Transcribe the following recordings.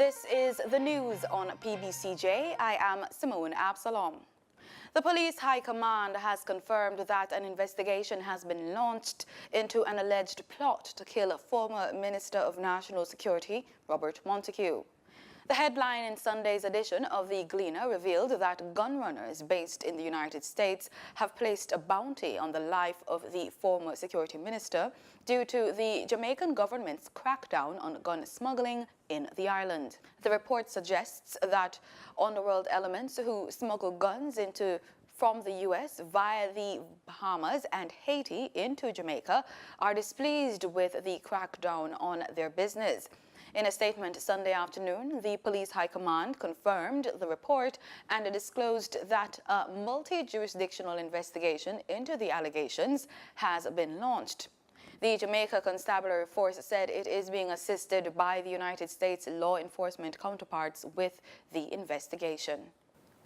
This is the news on PBCJ. I am Simone Absalom. The Police High Command has confirmed that an investigation has been launched into an alleged plot to kill former Minister of National Security, Robert Montague. The headline in Sunday's edition of the Gleaner revealed that gun runners based in the United States have placed a bounty on the life of the former security minister due to the Jamaican government's crackdown on gun smuggling in the island. The report suggests that underworld elements who smuggle guns from the U.S. via the Bahamas and Haiti into Jamaica are displeased with the crackdown on their business. In a statement Sunday afternoon, the Police High Command confirmed the report and disclosed that a multi-jurisdictional investigation into the allegations has been launched. The Jamaica Constabulary Force said it is being assisted by the United States law enforcement counterparts with the investigation.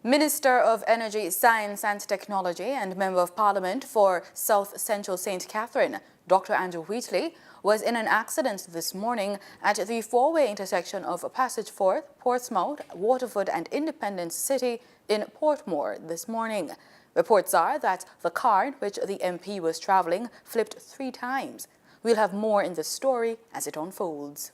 Minister of Energy, Science and Technology and Member of Parliament for South Central St. Catherine, Dr. Andrew Wheatley, was in an accident this morning at the four-way intersection of Passage Forth, Portsmouth, Waterford and Independence City in Portmore this morning. Reports are that the car in which the MP was travelling flipped 3 times. We'll have more in this story as it unfolds.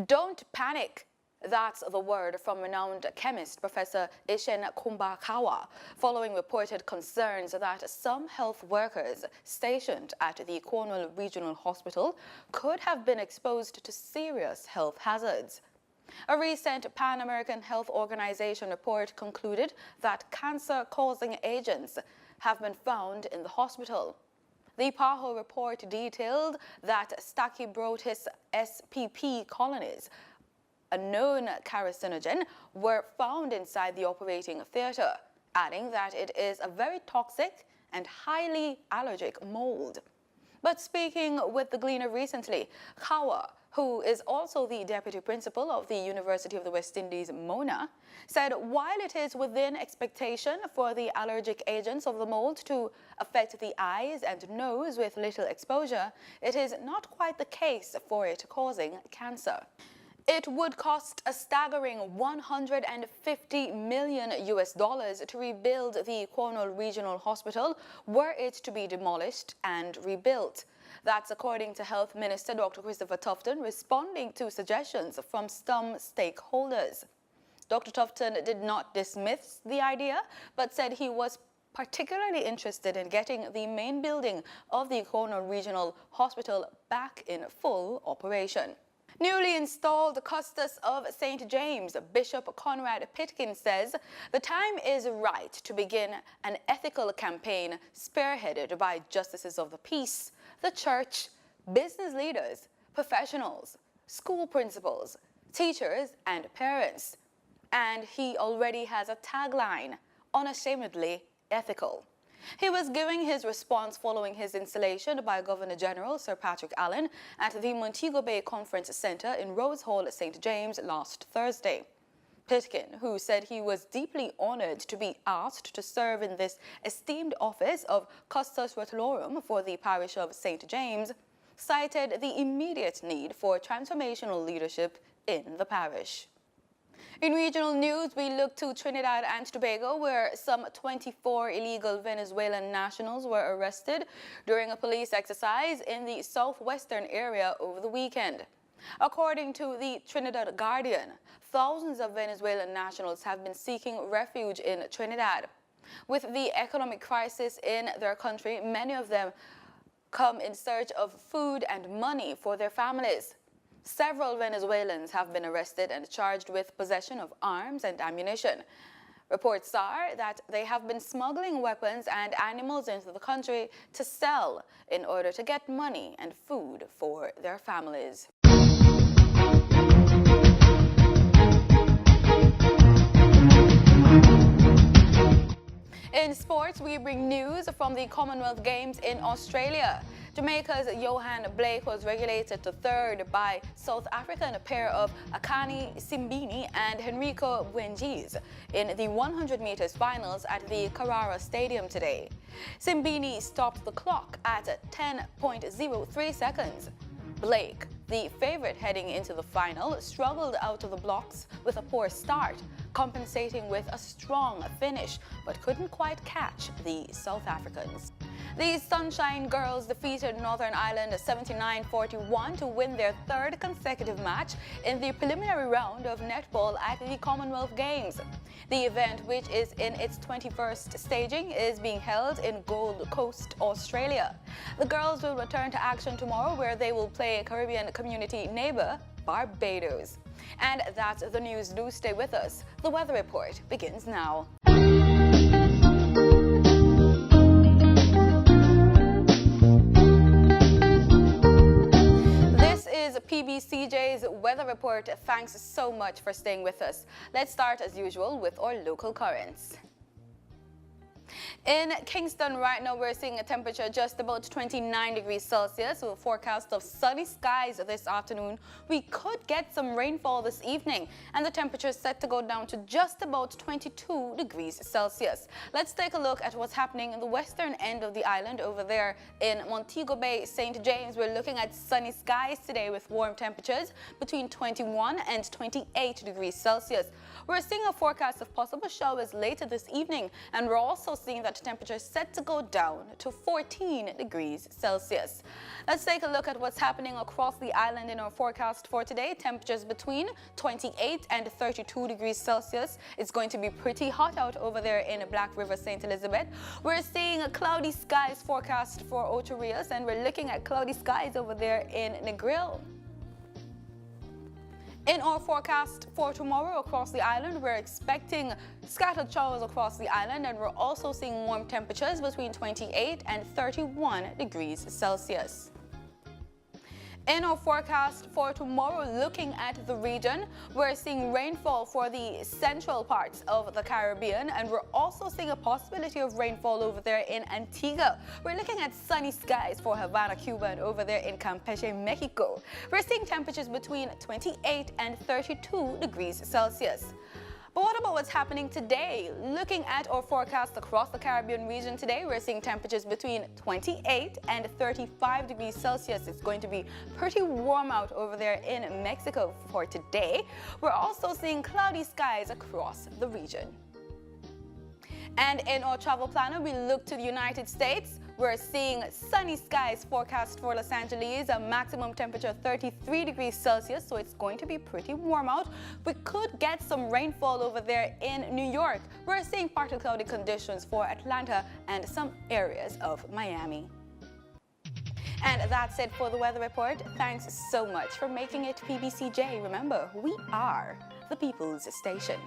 Don't panic. That's the word from renowned chemist Professor Ishen Kumbakawa, following reported concerns that some health workers stationed at the Cornwall Regional Hospital could have been exposed to serious health hazards. A recent Pan American Health Organization report concluded that cancer-causing agents have been found in the hospital. The PAHO report detailed that Stachybotrys spp colonies, a known carcinogen, were found inside the operating theatre, adding that it is a very toxic and highly allergic mold. But speaking with the Gleaner recently, Kawa, who is also the deputy principal of the University of the West Indies, Mona, said while it is within expectation for the allergic agents of the mold to affect the eyes and nose with little exposure, it is not quite the case for it causing cancer. It would cost a staggering $150 million to rebuild the Cornwall Regional Hospital were it to be demolished and rebuilt. That's according to Health Minister Dr. Christopher Tufton, responding to suggestions from some stakeholders. Dr. Tufton did not dismiss the idea, but said he was particularly interested in getting the main building of the Cornwall Regional Hospital back in full operation. Newly installed Custos of St. James, Bishop Conrad Pitkin says the time is right to begin an ethical campaign spearheaded by justices of the peace, the church, business leaders, professionals, school principals, teachers and parents. And he already has a tagline, unashamedly ethical. He was giving his response following his installation by Governor-General Sir Patrick Allen at the Montego Bay Conference Centre in Rose Hall, St. James last Thursday. Pitkin, who said he was deeply honoured to be asked to serve in this esteemed office of Custos Rotulorum for the parish of St. James, cited the immediate need for transformational leadership in the parish. In regional news, we look to Trinidad and Tobago, where some 24 illegal Venezuelan nationals were arrested during a police exercise in the southwestern area over the weekend. According to the Trinidad Guardian, thousands of Venezuelan nationals have been seeking refuge in Trinidad. With the economic crisis in their country, many of them come in search of food and money for their families. Several Venezuelans have been arrested and charged with possession of arms and ammunition. Reports are that they have been smuggling weapons and animals into the country to sell in order to get money and food for their families. In sports, we bring news from the Commonwealth Games in Australia. Jamaica's Johan Blake was relegated to third by South African pair of Akani Simbini and Henrico Buenjis in the 100 meters finals at the Carrara Stadium today. Simbini stopped the clock at 10.03 seconds. Blake The favorite heading into the final struggled out of the blocks with a poor start, compensating with a strong finish, but couldn't quite catch the South Africans. The Sunshine Girls defeated Northern Ireland 79-41 to win their third consecutive match in the preliminary round of netball at the Commonwealth Games. The event, which is in its 21st staging, is being held in Gold Coast, Australia. The girls will return to action tomorrow, where they will play Caribbean community neighbor Barbados. And that's the news. Do stay with us. The weather report begins now. PBCJ's weather report. Thanks so much for staying with us. Let's start as usual with our local currents. In Kingston right now, we're seeing a temperature just about 29 degrees Celsius with a forecast of sunny skies this afternoon. We could get some rainfall this evening, and the temperature is set to go down to just about 22 degrees Celsius. Let's take a look at what's happening in the western end of the island over there in Montego Bay, St. James. We're looking at sunny skies today with warm temperatures between 21 and 28 degrees Celsius. We're seeing a forecast of possible showers later this evening, and we're also seeing that temperature is set to go down to 14 degrees Celsius. Let's take a look at what's happening across the island in our forecast for today. Temperatures between 28 and 32 degrees Celsius. It's going to be pretty hot out over there in Black River, St. Elizabeth. We're seeing a cloudy skies forecast for Ocho Rios, and we're looking at cloudy skies over there in Negril. In our forecast for tomorrow across the island, we're expecting scattered showers across the island, and we're also seeing warm temperatures between 28 and 31 degrees Celsius. In our forecast for tomorrow, looking at the region, we're seeing rainfall for the central parts of the Caribbean, and we're also seeing a possibility of rainfall over there in Antigua. We're looking at sunny skies for Havana, Cuba, and over there in Campeche, Mexico. We're seeing temperatures between 28 and 32 degrees Celsius. But what about what's happening today? Looking at our forecast across the Caribbean region today, we're seeing temperatures between 28 and 35 degrees Celsius. It's going to be pretty warm out over there in Mexico for today. We're also seeing cloudy skies across the region. And in our travel planner, we look to the United States. We're seeing sunny skies forecast for Los Angeles, a maximum temperature of 33 degrees Celsius, so it's going to be pretty warm out. We could get some rainfall over there in New York. We're seeing partly cloudy conditions for Atlanta and some areas of Miami. And that's it for the weather report. Thanks so much for making it PBCJ. Remember, we are the People's Station.